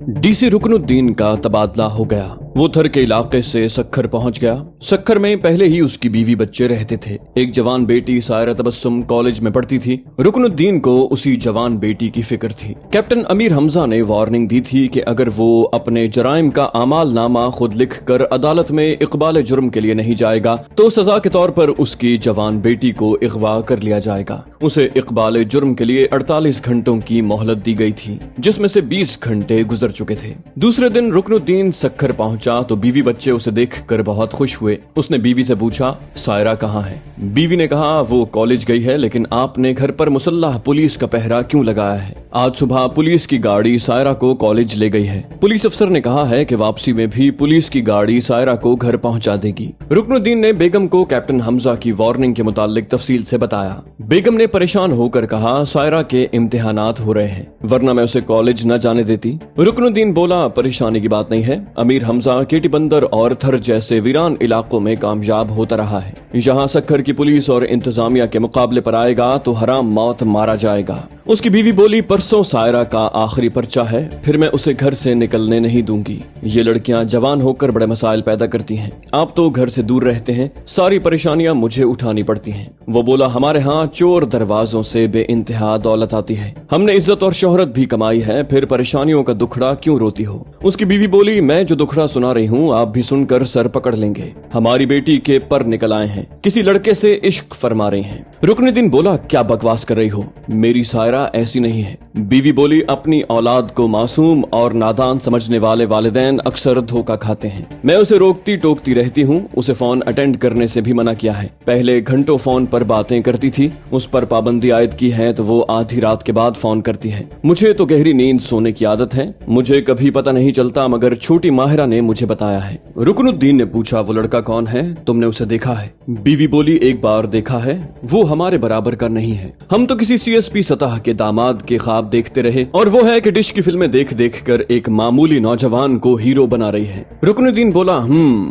DC Ruknuddin का तबादला हो गया। वो थर के इलाके से सक्खर पहुंच गया। सक्खर में पहले ही उसकी बीवी बच्चे रहते थे। एक जवान बेटी सायरा तबस्सुम कॉलेज में पढ़ती थी। रुकनुद्दीन को उसी जवान बेटी की फिक्र थी। कैप्टन अमीर हमजा ने वार्निंग दी थी कि अगर वो अपने जराइम का आमाल नामा खुद लिख कर अदालत में इकबाल जुर्म के लिए नहीं जाएगा तो सजा के तौर पर उसकी जवान बेटी को अगवा कर लिया जाएगा। उसे इकबाल जुर्म के लिए 48 घंटों की मोहलत दी गई थी, जिसमें से 20 घंटे गुजर चुके थे। दूसरे दिन रुकनुद्दीन सक्खर पहुंचा तो बीवी बच्चे उसे देखकर बहुत खुश हुए। उसने बीवी से पूछा, सायरा कहाँ है? बीवी ने कहा, वो कॉलेज गई है, लेकिन आपने घर पर मुसल्लाह पुलिस का पहरा क्यों लगाया है? आज सुबह पुलिस की गाड़ी सायरा को कॉलेज ले गई है। पुलिस अफसर ने कहा है कि वापसी में भी पुलिस की गाड़ी सायरा को घर पहुंचा देगी। रुकनुद्दीन ने बेगम को कैप्टन हमजा की वार्निंग के मुतालिक तफसील से बताया। बेगम ने परेशान होकर कहा, सायरा के इम्तिहानात हो रहे हैं, वरना मैं उसे कॉलेज न जाने देती। रुकनुद्दीन बोला, परेशानी की बात नहीं है। अमीर हमजा केटी बंदर और थर जैसे वीरान इलाकों में कामयाब होता रहा है। यहाँ सक्खर की पुलिस और इंतजामिया के मुकाबले पर आएगा तो हराम मौत मारा जाएगा। उसकी बीवी बोली, परसों सायरा का आखिरी पर्चा है, फिर मैं उसे घर से निकलने नहीं दूंगी। ये लड़कियां जवान होकर बड़े मसाइल पैदा करती हैं। आप तो घर से दूर रहते हैं, सारी परेशानियां मुझे उठानी पड़ती हैं। वो बोला, हमारे यहाँ चोर दरवाजों से बेइंतहा दौलत आती है। हमने इज्जत और शोहरत भी कमाई है, फिर परेशानियों का दुखड़ा क्यों रोती हो? उसकी बीवी बोली, मैं जो दुखड़ा सुना रही हूँ आप भी सुनकर सर पकड़ लेंगे। हमारी बेटी के पर निकल आए हैं, किसी लड़के से इश्क फरमा रही हैं। रुकनुद्दीन बोला, क्या बकवास कर रही हो? मेरी सायरा ऐसी नहीं है। बीवी बोली, अपनी औलाद को मासूम और नादान समझने वाले वालिदैन अक्सर धोखा खाते हैं। मैं उसे रोकती टोकती रहती हूँ। उसे फोन अटेंड करने से भी मना किया है। पहले घंटों फोन पर बातें करती थी, उस पर पाबंदी आयद की है तो वो आधी रात के बाद फोन करती है। मुझे तो गहरी नींद सोने की आदत है, मुझे कभी पता नहीं चलता, मगर छोटी माहिरा ने मुझे बताया है। रुकनुद्दीन ने पूछा, वो लड़का कौन है? तुमने उसे देखा है? बीवी बोली, एक बार देखा है, वो हमारे बराबर का नहीं है। हम तो किसी CSP सतह के दामाद के ख्वाब देखते रहे, और वो है कि डिश की फिल्में देख देख कर एक मामूली नौजवान को हीरो बना रही है। रुकनुद्दीन बोला,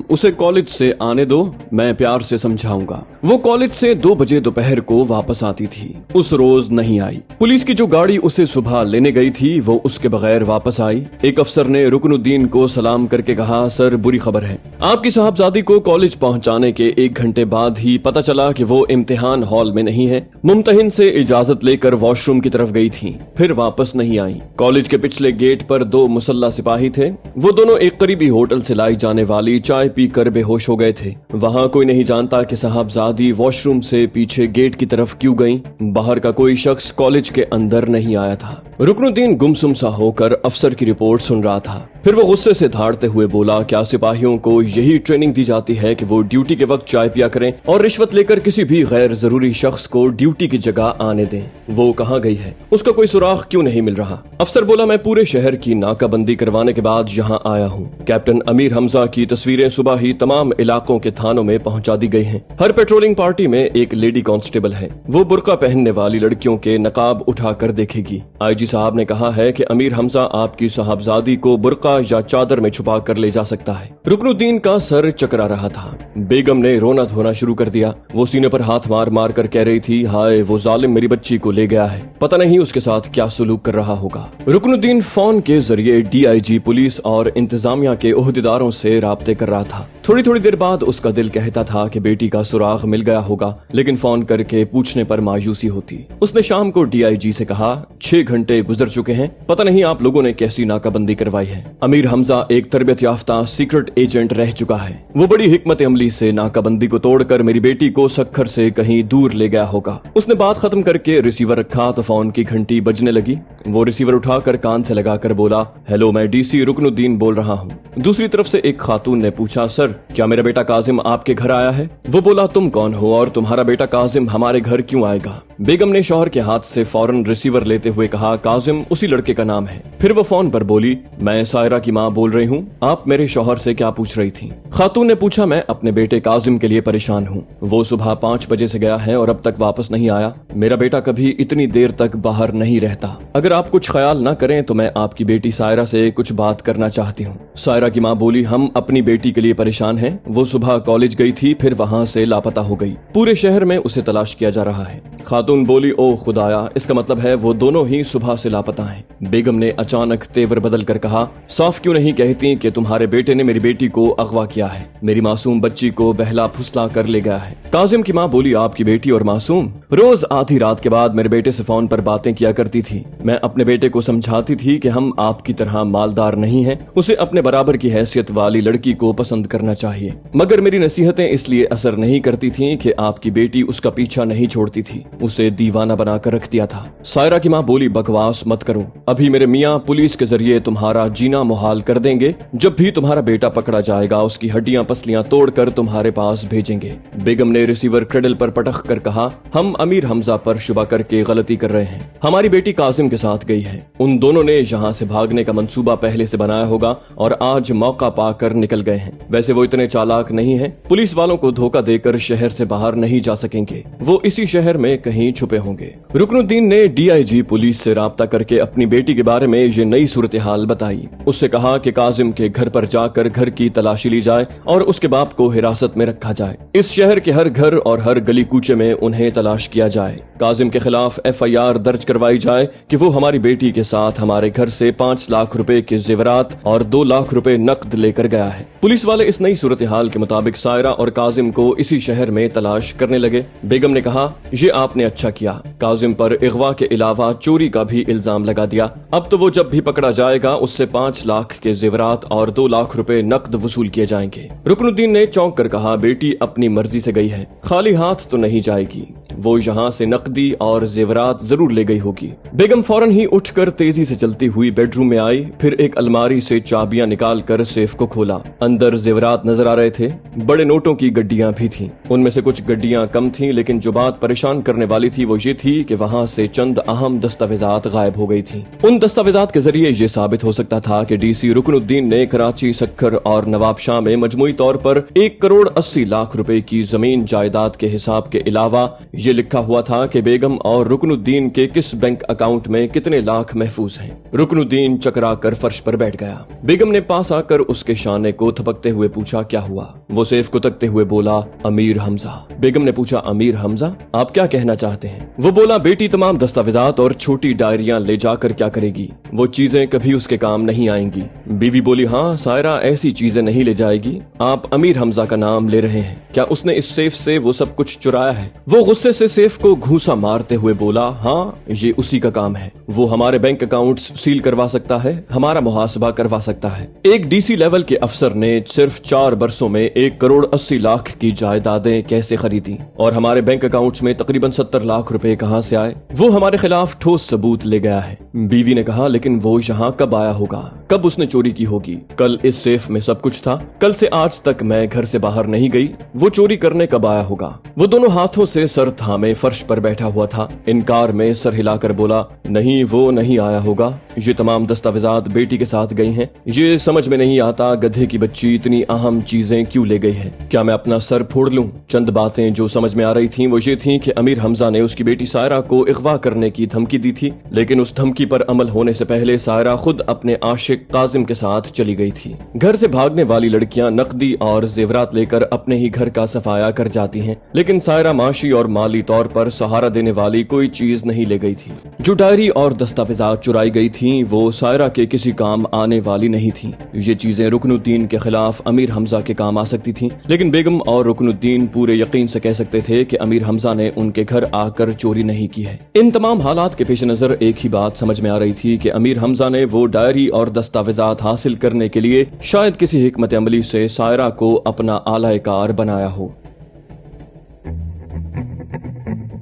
उसे कॉलेज से आने दो, मैं प्यार से समझाऊंगा। वो कॉलेज से 2 बजे दोपहर को वापस आती थी, उस रोज नहीं आई। पुलिस की जो गाड़ी उसे सुबह लेने गई थी वो उसके बगैर वापस आई। एक अफसर ने रुकनुद्दीन को सलाम करके कहा, सर बुरी खबर है, आपकी साहबजादी को कॉलेज पहुंचाने के 1 घंटे बाद ही पता चला कि वो इम्तिहान हॉल में नहीं है। मुमतहिन से इजाजत लेकर वॉशरूम की तरफ गई थी, फिर वापस नहीं आई। कॉलेज के पिछले गेट पर 2 मुसल्ला सिपाही थे। वो दोनों एक करीबी होटल से लाई जाने वाली चाय पीकर बेहोश हो गए थे। वहाँ कोई नहीं जानता कि साहबजादी वॉशरूम से पीछे गेट की तरफ क्यों गईं। बाहर का कोई शख्स कॉलेज के अंदर नहीं आया था। रुकनुद्दीन गुमसुम सा होकर अफसर की रिपोर्ट सुन रहा था। फिर वो गुस्से से धाड़ते हुए बोला, क्या सिपाहियों को यही ट्रेनिंग दी जाती है कि वो ड्यूटी के वक्त चाय पिया करें और रिश्वत लेकर किसी भी गैर जरूरी शख्स को ड्यूटी की जगह आने दें? वो कहाँ गई है? उसका कोई सुराग क्यों नहीं मिल रहा? अफसर बोला, मैं पूरे शहर की नाकाबंदी करवाने के बाद यहाँ आया हूँ। कैप्टन अमीर हमजा की तस्वीरें सुबह ही तमाम इलाकों के थानों में पहुँचा दी गई हैं। हर पेट्रोलिंग पार्टी में एक लेडी कांस्टेबल है, वो बुर्का पहनने वाली लड़कियों के नकाब उठाकर देखेगी। IG साहब ने कहा है कि अमीर हमजा आपकी साहबजादी को बुर्का या चादर में छुपा कर ले जा सकता है। रुकनुद्दीन का सर चकरा रहा था। बेगम ने रोना धोना शुरू कर दिया। वो सीने पर हाथ मार मार कर कह रही थी, हाय वो जालिम मेरी बच्ची को ले गया है, पता नहीं उसके साथ क्या सलूक कर रहा होगा। रुकनुद्दीन फोन के जरिए DIG पुलिस और इंतजामिया के ओहदेदारों से राब्ते कर रहा था। थोड़ी थोड़ी देर बाद उसका दिल कहता था कि बेटी का सुराग मिल गया होगा, लेकिन फोन करके पूछने पर मायूसी होती। उसने शाम को DIG से कहा, 6 घंटे गुजर चुके हैं, पता नहीं आप लोगों ने कैसी नाकाबंदी करवाई है। अमीर हमजा एक तरबियत याफ्ता सीक्रेट एजेंट रह चुका है। वो बड़ी हिकमत अमली से नाकाबंदी को तोड़कर मेरी बेटी को सक्खर से कहीं दूर ले गया होगा। उसने बात खत्म करके रिसीवर रखा तो फोन की घंटी बजने लगी। वो रिसीवर उठाकर कान से लगाकर बोला, हेलो, मैं DC रुकनुद्दीन बोल रहा हूँ। दूसरी तरफ से एक खातून ने पूछा, सर क्या मेरा बेटा काजिम आपके घर आया है? वो बोला, तुम कौन हो और तुम्हारा बेटा काजिम हमारे घर क्यों आएगा? बेगम ने शौहर के हाथ से फौरन रिसीवर लेते हुए कहा, काजिम उसी लड़के का नाम है। फिर वो फोन पर बोली, मैं सायरा की माँ बोल रही हूँ, आप मेरे शौहर से क्या पूछ रही थी? खातून ने पूछा, मैं अपने बेटे काजिम के लिए परेशान हूँ। वो सुबह 5 बजे से गया है और अब तक वापस नहीं आया। मेरा बेटा कभी इतनी देर तक बाहर नहीं रहता। अगर आप कुछ ख्याल न करें तो मैं आपकी बेटी सायरा से कुछ बात करना चाहती हूँ। सायरा की माँ बोली, हम अपनी बेटी के लिए परेशान हैं। वो सुबह कॉलेज गई थी, फिर वहाँ से लापता हो गई। पूरे शहर में उसे तलाश किया जा रहा है। खातून खातून बोली, ओ खुदाया, इसका मतलब है वो दोनों ही सुबह से लापता हैं। बेगम ने अचानक तेवर बदल कर कहा, साफ क्यों नहीं कहती कि तुम्हारे बेटे ने मेरी बेटी को अगवा किया है, मेरी मासूम बच्ची को बहला फुसला कर ले गया है। काजिम की माँ बोली, आपकी बेटी और मासूम रोज आधी रात के बाद मेरे बेटे से फोन पर बातें किया करती थी। मैं अपने बेटे को समझाती थी कि हम आपकी तरह मालदार नहीं हैं, उसे अपने बराबर की हैसियत वाली लड़की को पसंद करना चाहिए, मगर मेरी नसीहतें इसलिए असर नहीं करती थीं कि आपकी बेटी उसका पीछा नहीं छोड़ती थी, उसे दीवाना बनाकर रख दिया था। सायरा की माँ बोली, बकवास मत करो, अभी मेरे मियाँ पुलिस के जरिए तुम्हारा जीना मुहाल कर देंगे। जब भी तुम्हारा बेटा पकड़ा जाएगा उसकी हड्डियां पसलियां तोड़कर तुम्हारे पास भेजेंगे। बेगम ने रिसीवर क्रेडल पर पटक कर कहा, हम अमीर हमजा पर शुबा करके गलती कर रहे हैं। हमारी बेटी कासिम के साथ गई है। उन दोनों ने यहाँ से भागने का मंसूबा पहले से बनाया होगा और आज मौका पाकर निकल गए हैं। वैसे वो इतने चालाक नहीं हैं, पुलिस वालों को धोखा देकर शहर से बाहर नहीं जा सकेंगे, वो इसी शहर में कहीं छुपे होंगे। रुकनुद्दीन ने डीआईजी पुलिस से राब्ता करके अपनी बेटी के बारे में ये नई सूरत हाल बताई। उससे कहा कि काजिम के घर पर जाकर घर की तलाशी ली जाए और उसके बाप को हिरासत में रखा जाए। इस शहर के हर घर और हर गली कूचे में उन्हें तलाश किया जाए। काजिम के खिलाफ एफआईआर दर्ज करवाई जाए कि वो हमारी बेटी के साथ हमारे घर से 5 लाख रुपए के जेवरात और 2 लाख रुपए नकद लेकर गया है। पुलिस वाले इस नई सूरत हाल के मुताबिक सायरा और काजिम को इसी शहर में तलाश करने लगे। बेगम ने कहा, ये आपने अच्छा किया, काजिम पर अगवा के अलावा चोरी का भी इल्जाम लगा दिया। अब तो वो जब भी पकड़ा जाएगा उससे 5 लाख के जेवरात और 2 लाख रुपए नकद वसूल किए जाएंगे। रुकनुद्दीन ने चौंक कर कहा, बेटी अपनी मर्जी से गई है, खाली हाथ तो नहीं जाएगी, वो यहाँ से नकदी और जेवरात जरूर ले गई होगी। बेगम फौरन ही उठकर तेजी से चलती हुई बेडरूम में आई, फिर एक अलमारी से चाबियां निकालकर सेफ को खोला। अंदर जेवरात नजर आ रहे थे, बड़े नोटों की गड्डियां भी थीं। उनमें से कुछ गड्डियां कम थीं, लेकिन जो बात परेशान करने वाली थी वो ये थी कि वहां से चंद अहम दस्तावेजात गायब हो गई थीं। उन दस्तावेजात के जरिए ये साबित हो सकता था कि डीसी रुकनुद्दीन ने कराची, सक्खर और नवाबशाह में मजमूई तौर पर 1 करोड़ 80 लाख रुपए की जमीन जायदाद के हिसाब के अलावा ये लिखा हुआ था कि बेगम और रुकनुद्दीन के किस बैंक अकाउंट में कितने लाख महफूज हैं। रुकनुद्दीन चकरा कर फर्श पर बैठ गया। बेगम ने पास आकर उसके शाने को थपकते हुए पूछा, क्या हुआ? वो सेफ को तकते हुए बोला, अमीर हमजा। बेगम ने पूछा, अमीर हमजा, आप क्या कहना चाहते हैं? वो बोला, बेटी तमाम दस्तावेजात और छोटी डायरियां ले जाकर क्या करेगी? वो चीजें कभी उसके काम नहीं आएंगी। बीवी बोली, हाँ सायरा ऐसी चीजें नहीं ले जाएगी, आप अमीर हमजा का नाम ले रहे हैं, क्या उसने इस सेफ से वो सब कुछ चुराया है? वो गुस्से से सेफ को घूंसा मारते हुए बोला, हाँ ये उसी का काम है, वो हमारे बैंक अकाउंट्स सील करवा सकता है, हमारा मुहासबा करवा सकता है। एक डीसी लेवल के अफसर ने सिर्फ 4 बरसों में 1 करोड़ 80 लाख की जायदादें कैसे खरीदी और हमारे बैंक अकाउंट्स में तकरीबन 70 लाख रुपए कहां से आए? वो हमारे खिलाफ ठोस सबूत ले गया है। बीवी ने कहा, लेकिन वो यहाँ कब आया होगा, कब उसने चोरी की होगी? कल इस सेफ में सब कुछ था, कल से आज तक मैं घर से बाहर नहीं गई, वो चोरी करने कब आया होगा? वो दोनों हाथों से सर थामे फर्श पर बैठा हुआ था, इनकार में सर हिलाकर बोला, नहीं वो नहीं आया होगा, ये तमाम दस्तावेजात बेटी के साथ गई हैं। ये समझ में नहीं आता गधे की बच्ची इतनी अहम चीजें क्यों ले गई है। क्या मैं अपना सर फोड़ लूं? चंद बातें जो समझ में आ रही थीं वो ये थीं कि अमीर हमजा ने उसकी बेटी सायरा को अगवा करने की धमकी दी थी, लेकिन उस धमकी पर अमल होने से पहले सायरा खुद अपने आशिक काजिम के साथ चली गई थी। घर से भागने वाली लड़कियां नकदी और जेवरात लेकर अपने ही घर का सफाया कर जाती हैं, लेकिन सायरा माशी और माली तौर पर सहारा देने वाली कोई चीज नहीं ले गई थी। जो डायरी और दस्तावेजात चुराई गई थीं वो सायरा के किसी काम आने वाली नहीं थीं। ये चीजें रुकनुद्दीन के खिलाफ अमीर हमजा के काम आ सकती थीं, लेकिन बेगम और रुकनुद्दीन पूरे यकीन से कह सकते थे कि अमीर हमजा ने उनके घर आकर चोरी नहीं की है। इन तमाम हालात के पेश नजर एक ही बात समझ में आ रही थी कि अमीर हमजा ने वो डायरी और दस्तावेजात हासिल करने के लिए शायद किसी हिकमत अमली से सायरा को अपना आलाकार बनाया हो।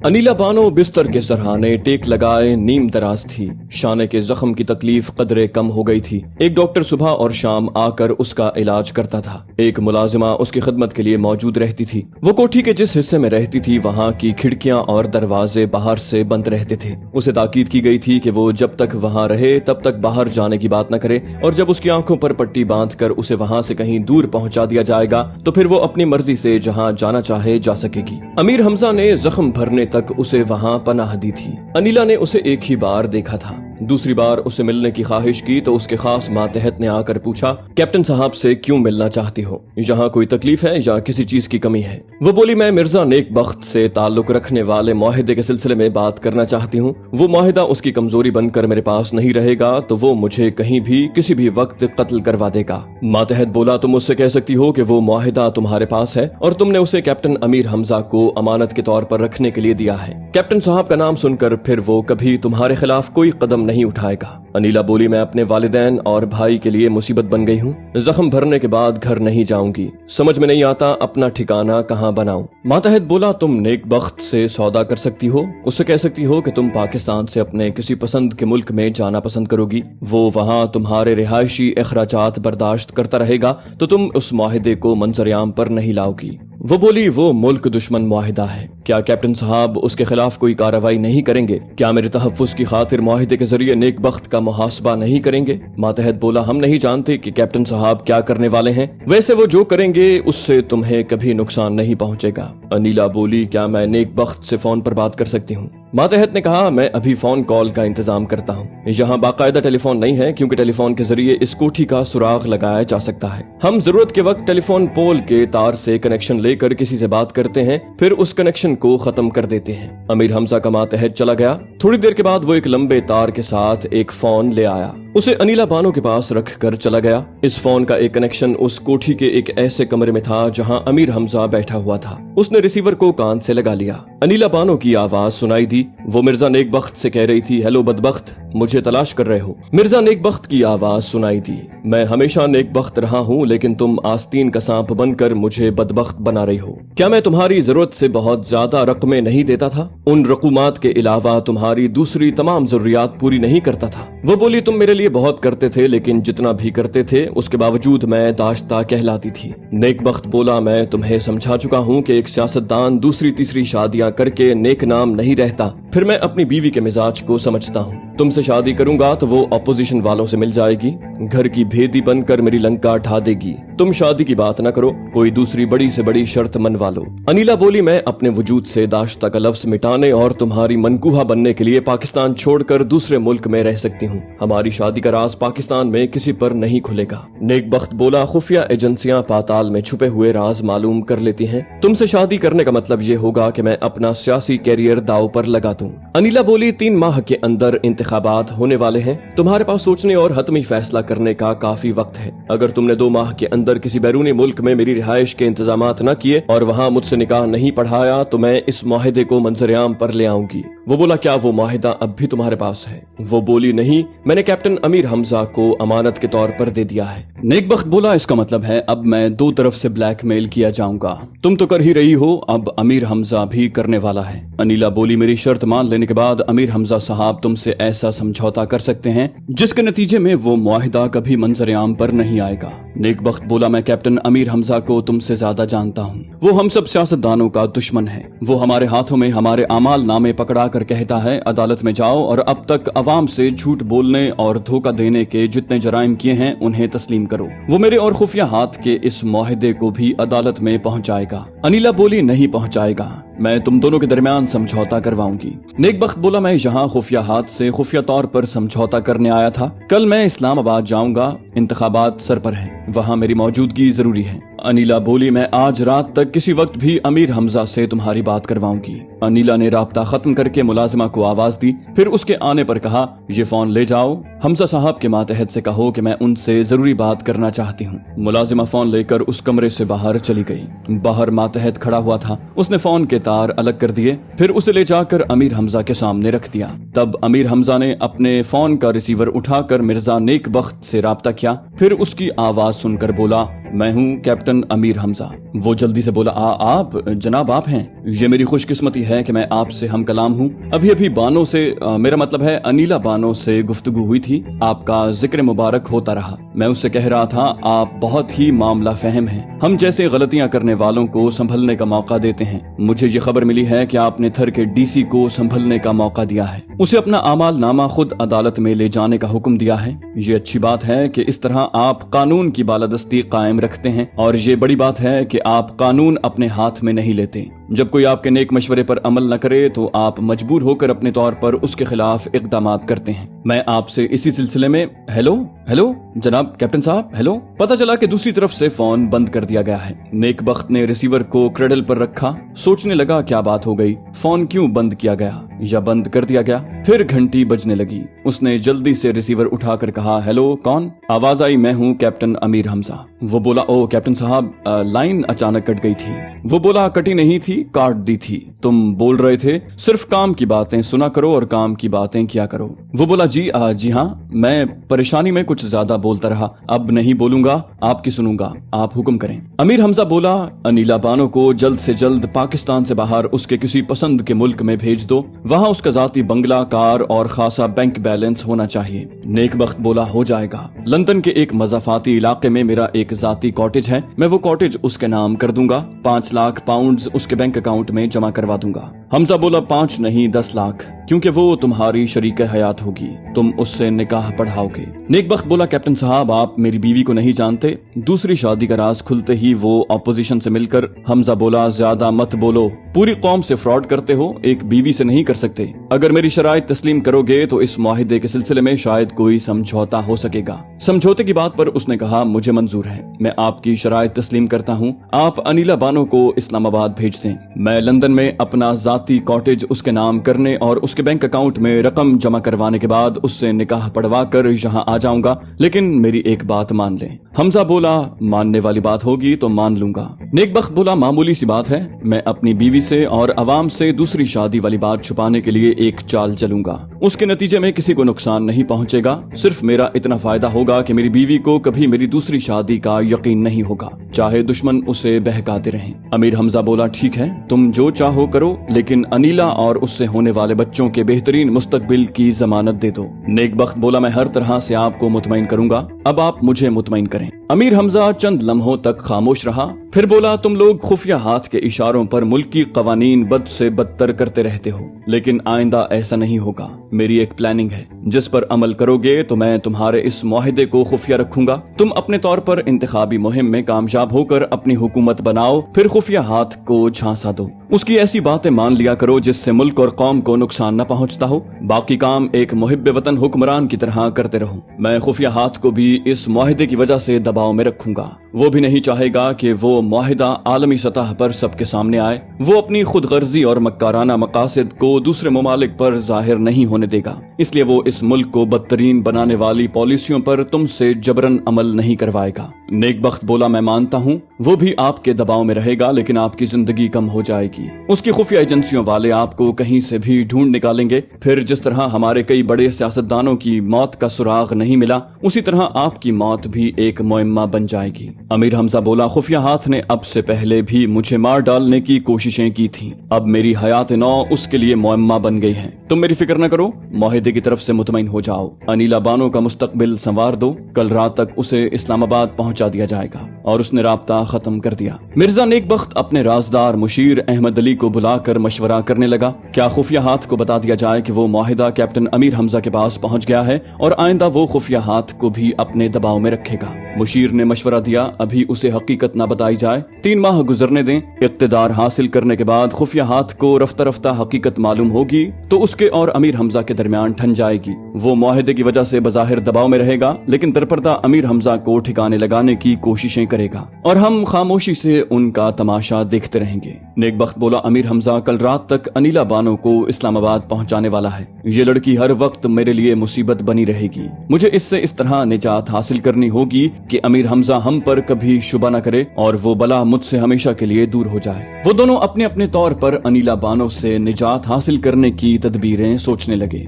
अनीला बानो बिस्तर के सरहाने टेक लगाए नीम दराज थी। शाने के जख्म की तकलीफ कदरे कम हो गई थी। एक डॉक्टर सुबह और शाम आकर उसका इलाज करता था। एक मुलाजिमा उसकी खिदमत के लिए मौजूद रहती थी। वो कोठी के जिस हिस्से में रहती थी वहाँ की खिड़कियां और दरवाजे बाहर से बंद रहते थे। उसे ताकीद की गई थी कि वो जब तक वहाँ रहे तब तक बाहर जाने की बात न करे, और जब उसकी आंखों पर पट्टी बांधकर उसे वहाँ से कहीं दूर पहुँचा दिया जाएगा तो फिर वो अपनी मर्जी से जहाँ जाना चाहे जा सकेगी। अमीर हमजा ने जख्म भरने तक उसे वहाँ पनाह दी थी। अनीला ने उसे एक ही बार देखा था। दूसरी बार उसे मिलने की ख्वाहिश की तो उसके खास मातहत ने आकर पूछा, कैप्टन साहब से क्यों मिलना चाहती हो? यहाँ कोई तकलीफ है या किसी चीज की कमी है? वो बोली, मैं मिर्जा नेक बख्त से ताल्लुक रखने वाले मुआहिदे के सिलसिले में बात करना चाहती हूँ। वो मुआहिदा उसकी कमजोरी बनकर मेरे पास नहीं रहेगा तो वो मुझे कहीं भी किसी भी वक्त कत्ल करवा देगा। मातहत बोला, तुम उससे कह सकती हो कि वो मुआहिदा तुम्हारे पास है और तुमने उसे कैप्टन अमीर हमजा को अमानत के तौर पर रखने के लिए दिया है। कैप्टन साहब का नाम सुनकर फिर वो कभी तुम्हारे खिलाफ कोई कदम नहीं उठाएगा। अनीला बोली, मैं अपने वालिदैन और भाई के लिए मुसीबत बन गई हूँ। जख्म भरने के बाद घर नहीं जाऊंगी। समझ में नहीं आता अपना ठिकाना कहाँ बनाऊं। मातहत बोला, तुम नेक बख्त से सौदा कर सकती हो। उससे कह सकती हो कि तुम पाकिस्तान से अपने किसी पसंद के मुल्क में जाना पसंद करोगी। वो वहाँ तुम्हारे रिहायशी अखराजात बर्दाश्त करता रहेगा तो तुम उस मुआहिदे को मंजर-ए-आम पर नहीं लाओगी। वो बोली, वो मुल्क दुश्मन मुआहिदा है। क्या कैप्टन साहब उसके खिलाफ कोई कार्रवाई नहीं करेंगे? क्या मेरे तहफ्फुज़ की खातिर मुआहिदे के जरिए नेक बख्त का मुहासबा नहीं करेंगे? मातहत बोला, हम नहीं जानते कि कैप्टन साहब क्या करने वाले हैं। वैसे वो जो करेंगे उससे तुम्हें कभी नुकसान नहीं पहुंचेगा। अनीला बोली, क्या मैं नेक बख्त से फोन पर बात कर सकती हूँ? मातहत ने कहा, मैं अभी फोन कॉल का इंतजाम करता हूँ। यहाँ बाकायदा टेलीफोन नहीं है क्योंकि टेलीफोन के जरिए इस कोठी का सुराग लगाया जा सकता है। हम जरूरत के वक्त टेलीफोन पोल के तार से कनेक्शन लेकर किसी से बात करते हैं, फिर उस कनेक्शन को खत्म कर देते हैं। अमीर हमजा का मातहत चला गया। थोड़ी देर के बाद वो एक लंबे तार के साथ एक फोन ले आया। उसे अनीला बानो के पास रख कर चला गया। इस फोन का एक कनेक्शन उस कोठी के एक ऐसे कमरे में था जहां अमीर हमजा बैठा हुआ था। उसने रिसीवर को कान से लगा लिया। अनीला बानो की आवाज सुनाई दी। वो मिर्जा नेक बख्त से कह रही थी, हेलो बदबख्त, मुझे तलाश कर रहे हो? मिर्जा नेक बख्त की आवाज सुनाई दी। मैं हमेशा नेक बख्त रहा हूँ लेकिन तुम आस्तीन का सांप बनकर मुझे बदबख्त बना रही हो। क्या मैं तुम्हारी जरूरत से बहुत ज्यादा रकमें नहीं देता था? उन रकूमात के अलावा तुम्हारी दूसरी तमाम जरूरियात पूरी नहीं करता था? वो बोली, तुम मेरे लिए बहुत करते थे लेकिन जितना भी करते थे उसके बावजूद मैं दाश्ता कहलाती थी। नेक बख्त बोला, मैं तुम्हें समझा चुका हूँ कि एक सियासतदान दूसरी तीसरी शादियां करके नेक नाम नहीं रहता। फिर मैं अपनी बीवी के मिजाज को समझता हूँ। तुमसे शादी करूंगा तो वो अपोजिशन वालों से मिल जाएगी, घर की भेदी बनकर मेरी लंका ढा देगी। तुम शादी की बात न करो, कोई दूसरी बड़ी से बड़ी शर्त मनवा लो। अनीला बोली, मैं अपने वजूद से दाश्ता का लफ्ज मिटाने और तुम्हारी मनकूहा बनने के लिए पाकिस्तान छोड़कर दूसरे मुल्क में रह सकती हूँ। हमारी शादी का राज पाकिस्तान में किसी पर नहीं खुलेगा। नेक बख्त बोला, खुफिया एजेंसियां पाताल में छुपे हुए राज मालूम कर लेती हैं। तुमसे शादी करने का मतलब ये होगा कि मैं अपना सियासी कैरियर दाव पर लगा दूं। अनीला बोली, 3 माह के अंदर इंतखाबात होने वाले हैं। तुम्हारे पास सोचने और हतमी फैसला करने का काफी वक्त है। अगर तुमने 2 माह के अंदर किसी बैरूनी मुल्क में मेरी रिहाइश के इंतजामात न किए और वहाँ मुझसे निकाह नहीं पढ़ाया तो मैं इस मुआहिदे को मंजर-ए-आम पर ले आऊंगी। वो बोला, क्या वो मुआहिदा अब भी तुम्हारे पास है? वो बोली, नहीं, मैंने कैप्टन अमीर हमजा को अमानत के तौर पर दे दिया है। नेक बख्त बोला, इसका मतलब है अब मैं 2 तरफ से ब्लैकमेल किया जाऊंगा। तुम तो कर ही रही हो, अब अमीर हमजा भी करने वाला है। अनीला बोली, मेरी शर्त मान लेने के बाद अमीर हमजा साहब तुमसे ऐसा समझौता कर सकते हैं जिसके नतीजे में वो मुआहिदा कभी मंजर-ए-आम पर नहीं आएगा। नेक बख्त बोला, मैं कैप्टन अमीर हमजा को तुमसे ज्यादा जानता हूँ। वो हम सब सियासतदानों का दुश्मन है। वो हमारे हाथों में हमारे अमाल नामे पकड़ा कर कहता है, अदालत में जाओ और अब तक अवाम से झूठ बोलने और धोखा देने के जितने जराइम किए हैं उन्हें तस्लीम करो। वो मेरे और खुफिया हाथ के इस मुआहिदे को भी अदालत में पहुंचाएगा। अनीला बोली, नहीं पहुंचाएगा, मैं तुम दोनों के दरमियान समझौता करवाऊंगी। नेक बख्त बोला, मैं यहाँ खुफिया हाथ से खुफिया तौर पर समझौता करने आया था। कल मैं इस्लामाबाद जाऊंगा, इंतखाबात सर पर है, वहाँ मेरी मौजूदगी जरूरी है। अनीला बोली, मैं आज रात तक किसी वक्त भी अमीर हमजा से तुम्हारी बात करवाऊंगी। अनीला ने राब्ता खत्म करके मुलाजिमा को आवाज दी, फिर उसके आने पर कहा, ये फोन ले जाओ, हमजा साहब के मातहत से कहो कि मैं उनसे जरूरी बात करना चाहती हूँ। मुलाजिमा फोन लेकर उस कमरे से बाहर चली गई। बाहर मातहत खड़ा हुआ था। उसने फोन के तार अलग कर दिए, फिर उसे ले जाकर अमीर हमजा के सामने रख दिया। तब अमीर हमजा ने अपने फोन का रिसीवर उठाकर मिर्जा नेक बख्त से राब्ता किया। फिर उसकी आवाज सुनकर बोला, मैं हूँ कैप्टन अमीर हमजा। वो जल्दी से बोला, आप जनाब, आप हैं? ये मेरी खुशकिस्मती है कि मैं आपसे हम कलाम हूँ। अभी अभी बानो से मेरा मतलब है अनीला बानो से गुफ्तगू हुई थी। आपका जिक्र मुबारक होता रहा। मैं उससे कह रहा था, आप बहुत ही मामला फहम हैं। हम जैसे गलतियां करने वालों को संभलने का मौका देते हैं। मुझे ये खबर मिली है कि आपने थर के डीसी को संभलने का मौका दिया है, उसे अपना आमाल नामा खुद अदालत में ले जाने का हुक्म दिया है। ये अच्छी बात है कि इस तरह आप कानून की बालादस्ती कायम रखते हैं और ये बड़ी बात है कि आप कानून अपने हाथ में नहीं लेते। जब कोई आपके नेक मशवरे पर अमल न करे तो आप मजबूर होकर अपने तौर पर उसके खिलाफ इक़दामात करते हैं। मैं आपसे इसी सिलसिले में हेलो हेलो जनाब कैप्टन साहब हेलो। पता चला कि दूसरी तरफ से फोन बंद कर दिया गया है। नेक बख्त ने रिसीवर को क्रेडल पर रखा, सोचने लगा क्या बात हो गई, फोन क्यों बंद किया गया या बंद कर दिया गया। फिर घंटी बजने लगी। उसने जल्दी से रिसीवर उठाकर कहा, हेलो कौन? आवाज आई, मैं हूँ कैप्टन अमीर हमजा। वो बोला, ओ कैप्टन साहब, लाइन अचानक कट गई थी। वो बोला, कटी नहीं थी, काट दी थी। तुम बोल रहे थे सिर्फ काम की बातें सुना करो और काम की बातें किया करो। वो बोला, जी हाँ, मैं परेशानी में कुछ ज्यादा बोलता रहा, अब नहीं बोलूंगा, आपकी सुनूंगा, आप हुक्म करें। अमीर हमजा बोला, अनीला बानो को जल्द से जल्द पाकिस्तान से बाहर उसके किसी पसंद के मुल्क में भेज दो। वहाँ उसका जाती बंगला, कार और खासा बैंक बैलेंस होना चाहिए। नेक बख्त बोला, हो जाएगा। लंदन के एक मज़ाफाती इलाके में मेरा एक जाती कॉटेज है, मैं वो कॉटेज उसके नाम कर दूंगा। 5 लाख पाउंड उसके बैंक अकाउंट में जमा करवा दूंगा। हमजा बोला, 5 नहीं 10 लाख, क्योंकि वो तुम्हारी शरीक हयात होगी, तुम उससे निकाह पढ़ाओगे। नेक बख्त बोला, कैप्टन साहब, आप मेरी बीवी को नहीं जानते। दूसरी शादी का राज खुलते ही वो ऑपोजिशन से मिलकर हमजा बोला, ज्यादा मत बोलो, पूरी कौम से फ्रॉड करते हो, एक बीवी से नहीं कर सकते। अगर मेरी शराइत तस्लीम करोगे तो इस मुआहिदे के सिलसिले में शायद कोई समझौता हो सकेगा। समझौते की बात पर उसने कहा, मुझे मंजूर है, मैं आपकी शराइत तस्लीम करता हूँ। आप अनीला बानो को इस्लामाबाद भेज दें। मैं लंदन में अपना जाती कॉटेज उसके नाम करने और उसके बैंक अकाउंट में रकम जमा करवाने के बाद उससे निकाह पढ़वा कर यहाँ आ जाऊंगा, लेकिन मेरी एक बात मान लें। हमजा बोला, मानने वाली बात होगी तो मान लूंगा। नेक बख्त बोला, मामूली सी बात है, मैं अपनी बीवी से और अवाम से दूसरी शादी वाली बात छुपाने के लिए एक चाल चलूंगा। उसके नतीजे में किसी को नुकसान नहीं पहुंचेगा, सिर्फ मेरा इतना फायदा होगा कि मेरी बीवी को कभी मेरी दूसरी शादी का यकीन नहीं होगा, चाहे दुश्मन उसे बहकाते रहें। अमीर हमजा बोला, ठीक है, तुम जो चाहो करो, लेकिन अनीला और उससे होने वाले बच्चों के बेहतरीन मुस्तकबिल की जमानत दे दो। नेक बख्त बोला, मैं हर तरह से आपको मुतमईन करूंगा, अब आप मुझे मुतमईन करें। अमीर हमजा चंद लम्हों तक खामोश रहा, फिर बोला, तुम लोग खुफिया हाथ के इशारों पर मुल्की कवानीन बद से बदतर करते रहते हो, लेकिन आइंदा ऐसा नहीं होगा। मेरी एक प्लानिंग है, जिस पर अमल करोगे तो मैं तुम्हारे इस मुआहिदे को खुफिया रखूंगा। तुम अपने तौर पर इंतखाबी मुहिम में कामयाब होकर अपनी हुकूमत बनाओ, फिर खुफिया हाथ को झांसा दो। उसकी ऐसी बातें मान लिया करो जिससे मुल्क और कौम को नुकसान न पहुंचता हो। बाकी काम एक मुहिब्बे वतन हुक्मरान की तरह करते रहो। मैं खुफिया हाथ को भी इस मुआहिदे की वजह से दबाव में रखूंगा। वो भी नहीं चाहेगा कि वो मुआहिदा आलमी सतह पर सबके सामने आए। वो अपनी खुद गर्जी और मक्काराना मकासद को दूसरे ममालिक पर जाहिर नहीं होने देगा, इसलिए वो इस मुल्क को बदतरीन बनाने वाली पॉलिसियों पर तुमसे जबरन अमल नहीं करवाएगा। नेक बख्त बोला, मैं मानता हूँ, वो भी आपके दबाव में रहेगा, लेकिन आपकी जिंदगी कम हो जाएगी। उसकी खुफिया एजेंसियों वाले आपको कहीं से भी ढूंढ निकालेंगे। फिर जिस तरह हमारे कई बड़े सियासतदानों की मौत का सुराग नहीं मिला, उसी तरह आपकी मौत भी एक मुइम्मा बन जाएगी। अमीर हमजा बोला, खुफिया हाथ ने अब से पहले भी मुझे मार डालने की कोशिशें की थी, अब मेरी हयात नौ उसके लिए मुइम्मा बन गई है। तुम मेरी फिक्र न करो, मुआहिदे की तरफ से मुतमईन हो जाओ। अनीला बानो का मुस्तकबिल संवार दो, कल रात तक उसे इस्लामाबाद पहुंचा दिया जाएगा। और उसने राब्ता खत्म कर दिया। मिर्जा नेक बख्त अपने राजदार मुशीर अहमद अली को बुलाकर मशवरा करने लगा, क्या खुफिया हाथ को बता दिया जाए कि वो मुआहिदा कैप्टन अमीर हमजा के पास पहुंच गया है और आइंदा वो खुफिया हाथ को भी अपने दबाव में रखेगा। मुशीर ने मशवरा दिया, अभी उसे हकीकत न बताई जाए, 3 माह गुजरने दें। इक्तदार हासिल करने के बाद खुफिया हाथ को रफ्ता रफ्ता हकीकत मालूम होगी तो उसके और अमीर हमजा के दरमियान ठन जाएगी। वो मुआहिदे की वजह से बज़ाहिर दबाव में रहेगा, लेकिन दरपर्दा अमीर हमजा को ठिकाने लगाने की कोशिशें करेगा और हम खामोशी से उनका तमाशा देखते रहेंगे। नेक बख्त बोला, अमीर हमजा कल रात तक अनीला बानो को इस्लामाबाद पहुंचाने वाला है। ये लड़की हर वक्त मेरे लिए मुसीबत बनी रहेगी। मुझे इससे इस तरह निजात हासिल करनी होगी कि अमीर हमजा हम पर कभी शुबा न करे और वो बला मुझसे हमेशा के लिए दूर हो जाए। वो दोनों अपने अपने तौर पर अनीला बानो से निजात हासिल करने की तदबीरें सोचने लगे।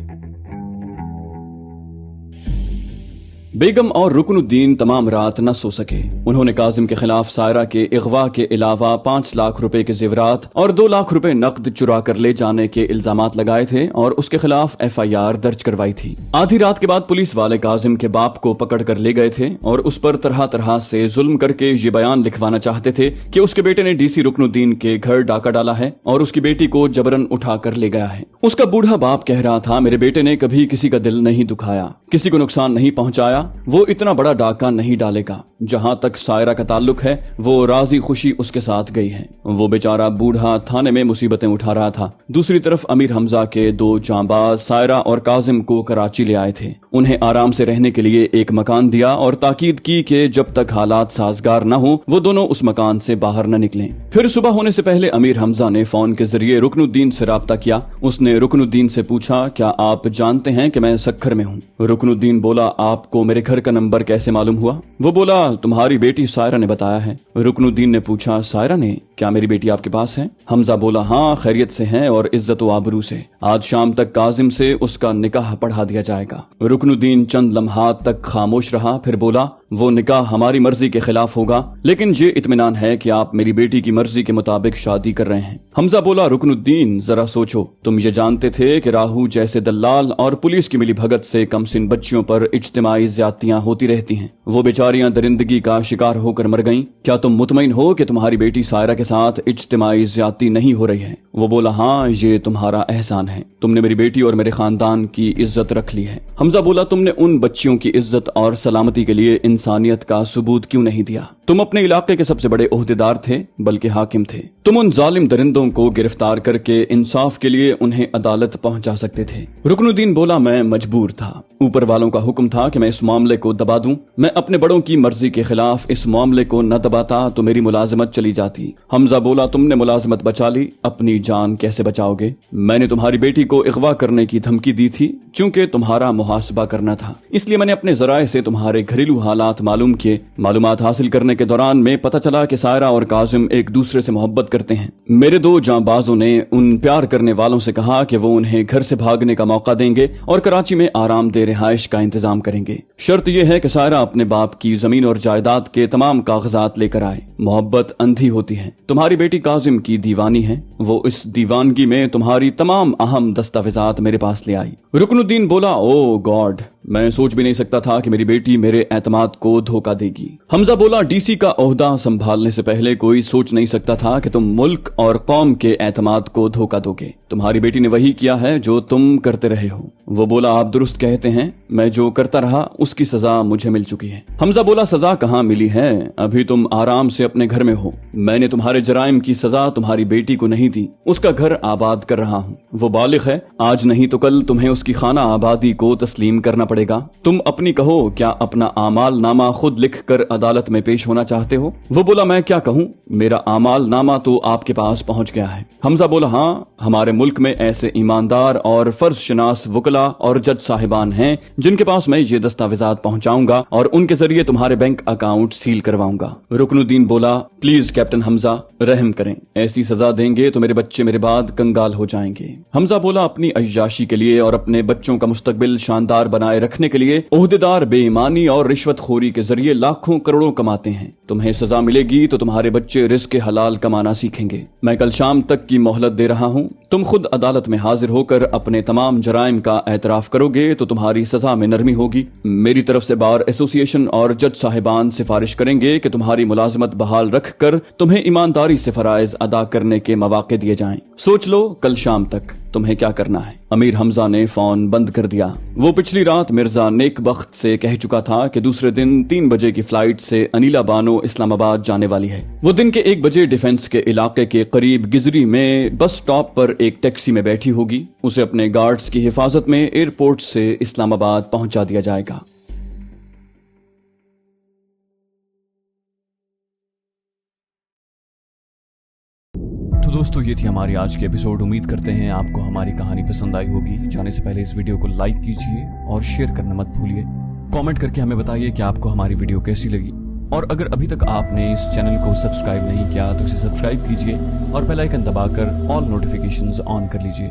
बेगम और रुकनुद्दीन तमाम रात न सो सके। उन्होंने काजिम के खिलाफ सायरा के अगवा के अलावा 5 लाख रुपए के जेवरात और 2 लाख रुपए नकद चुरा कर ले जाने के इल्जामात लगाए थे और उसके खिलाफ FIR दर्ज करवाई थी। आधी रात के बाद पुलिस वाले काजिम के बाप को पकड़ कर ले गए थे और उस पर तरह तरह से जुल्म करके ये बयान लिखवाना चाहते थे कि उसके बेटे ने DC रुकनुद्दीन के घर डाका डाला है और उसकी बेटी को जबरन उठा कर ले गया है। उसका बूढ़ा बाप कह रहा था, मेरे बेटे ने कभी किसी का दिल नहीं दुखाया, किसी को नुकसान नहीं पहुंचाया, वो इतना बड़ा डाका नहीं डालेगा। जहां तक सायरा का ताल्लुक है वो राजी खुशी उसके साथ गई है। वो बेचारा बूढ़ा थाने में मुसीबतें उठा रहा था। दूसरी तरफ अमीर हमजा के दो जांबाज सायरा और काजिम को कराची ले आए थे। उन्हें आराम से रहने के लिए एक मकान दिया और ताकीद की कि जब तक हालात साजगार न हो वो दोनों उस मकान से बाहर न निकलें। फिर सुबह होने से पहले अमीर हमजा ने फोन के जरिए रुकनुद्दीन से राब्ता किया। उसने रुकनुद्दीन से पूछा, क्या आप जानते हैं कि मैं सक्खर में हूँ? रुकनुद्दीन बोला, आपको मेरे घर का नंबर कैसे मालूम हुआ? वो बोला, तुम्हारी बेटी सायरा ने बताया है। रुकनुद्दीन ने पूछा, सायरा ने? क्या मेरी बेटी आपके पास है? हमजा बोला, हाँ, खैरियत से है और इज्जत व आबरू से। आज शाम तक काजिम से उसका निकाह पढ़ा दिया जाएगा। रुकनुद्दीन चंद लम्हात तक खामोश रहा, फिर बोला, वो निकाह हमारी मर्जी के खिलाफ होगा, लेकिन ये इत्मीनान है कि आप मेरी बेटी की मर्जी के मुताबिक शादी कर रहे हैं। हमजा बोला, रुकनुद्दीन जरा सोचो, तुम ये जानते थे कि राहू जैसे दलाल और पुलिस की मिली भगत से कमसिन बच्चियों पर इज्तिमाई ज्यादतियां होती रहती हैं। वो बेचारियां दरिंदगी का शिकार होकर मर गईं। क्या तुम मुतमईन हो कि तुम्हारी बेटी सायरा के साथ इज्तिमाई ज्यादती नहीं हो रही है? वो बोला, हाँ, ये तुम्हारा एहसान है, तुमने मेरी बेटी और मेरे खानदान की इज्जत रख ली है। हमजा बोला, तुमने उन बच्चियों की इज्जत और सलामती के लिए इंसानियत का सबूत क्यों नहीं दिया? तुम अपने इलाके के सबसे बड़े ओहदेदार थे, बल्कि हाकिम थे। तुम उन जालिम दरिंदों को गिरफ्तार करके इंसाफ के लिए उन्हें अदालत पहुंचा सकते थे। रुकनुद्दीन बोला, मैं मजबूर था। ऊपर वालों का हुक्म था कि मैं इस मामले को दबा दूं। मैं अपने बड़ों की मर्जी के खिलाफ इस मामले को न दबाता तो मेरी मुलाजमत चली जाती। हमजा बोला, तुमने मुलाजमत बचा ली, अपनी जान कैसे बचाओगे? मैंने तुम्हारी बेटी को अगवा करने की धमकी दी थी, चूंकि तुम्हारा मुहासबा करना था, इसलिए मैंने अपने जराए से तुम्हारे घरेलू हालात मालूम किए। मालूमात हासिल करने के दौरान में पता चला कि सायरा और काजिम एक दूसरे से मोहब्बत करते हैं। मेरे दो जांबाजों ने उन प्यार करने वालों से कहा कि वो उन्हें घर से भागने का मौका देंगे और कराची में आरामदेह रिहाइश का इंतजाम करेंगे। शर्त यह है कि सायरा अपने बाप की जमीन और जायदाद के तमाम कागजात लेकर आए। मोहब्बत अंधी होती है। तुम्हारी बेटी काजिम की दीवानी है, वो इस दीवानगी में तुम्हारी तमाम अहम दस्तावेजात मेरे पास ले आई। रुकनुद्दीन बोला, ओ गॉड, मैं सोच भी नहीं सकता था कि मेरी बेटी मेरे एतमाद को धोखा देगी। हमजा बोला, डीसी का ओहदा संभालने से पहले कोई सोच नहीं सकता था कि तुम मुल्क और कौम के एतमाद को धोखा दोगे। तुम्हारी बेटी ने वही किया है जो तुम करते रहे हो। वो बोला, आप दुरुस्त कहते हैं, मैं जो करता रहा उसकी सजा मुझे मिल चुकी है। हमजा बोला, सजा कहाँ मिली है? अभी तुम आराम से अपने घर में हो। मैंने तुम्हारे जराइम की सजा तुम्हारी बेटी को नहीं दी, उसका घर आबाद कर रहा हूँ। वो बालिग है, आज नहीं तो कल तुम्हें उसकी खाना आबादी को तस्लीम करना पड़ेगा। तुम अपनी कहो, क्या अपना आमाल नामा खुद लिख कर अदालत में पेश होना चाहते हो? वो बोला, मैं क्या कहूँ, मेरा आमाल नामा तो आपके पास पहुँच गया है। हमजा बोला, हाँ, हमारे मुल्क में ऐसे ईमानदार और फर्ज शनास वकला और जज साहिबान हैं जिनके पास मैं ये दस्तावेजात पहुंचाऊंगा और उनके जरिए तुम्हारे बैंक अकाउंट सील करवाऊंगा। रुकनुद्दीन बोला, प्लीज कैप्टन हमजा, रहम करें, ऐसी सजा देंगे तो मेरे बच्चे मेरे बाद कंगाल हो जाएंगे। हमजा बोला, अपनी अय्याशी के लिए और अपने बच्चों का मुस्तकबिल शानदार बनाए रखने के लिए ओहदेदार बेईमानी और रिश्वतखोरी के जरिए लाखों करोड़ों कमाते हैं। तुम्हें सजा मिलेगी तो तुम्हारे बच्चे रिस्क हलाल कमाना सीखेंगे। मैं कल शाम तक की मोहलत दे रहा हूँ। तुम खुद अदालत में हाजिर होकर अपने तमाम जराइम का एतराफ करोगे तो तुम्हारी सजा में नरमी होगी। मेरी तरफ से बार एसोसिएशन और जज साहिबान सिफारिश करेंगे कि तुम्हारी मुलाजमत बहाल रखकर तुम्हें ईमानदारी से फराइज अदा करने के मौके दिए जाएं। सोच लो कल शाम तक तुम्हें क्या करना है। अमीर हमजा ने फोन बंद कर दिया। वो पिछली रात मिर्जा नेकबख्त से कह चुका था कि दूसरे दिन 3 बजे की फ्लाइट से अनीला बानो इस्लामाबाद जाने वाली है। वो दिन के 1 बजे डिफेंस के इलाके के करीब गिजरी में बस स्टॉप पर एक टैक्सी में बैठी होगी। उसे अपने गार्ड्स की हिफाजत में एयरपोर्ट से इस्लामाबाद पहुंचा दिया जाएगा। दोस्तों, ये थी हमारी आज की एपिसोड। उम्मीद करते हैं आपको हमारी कहानी पसंद आई होगी। जाने से पहले इस वीडियो को लाइक कीजिए और शेयर करना मत भूलिए। कमेंट करके हमें बताइए कि आपको हमारी वीडियो कैसी लगी। और अगर अभी तक आपने इस चैनल को सब्सक्राइब नहीं किया तो इसे सब्सक्राइब कीजिए और बेल आइकन दबाकर ऑल नोटिफिकेशंस ऑन कर लीजिए।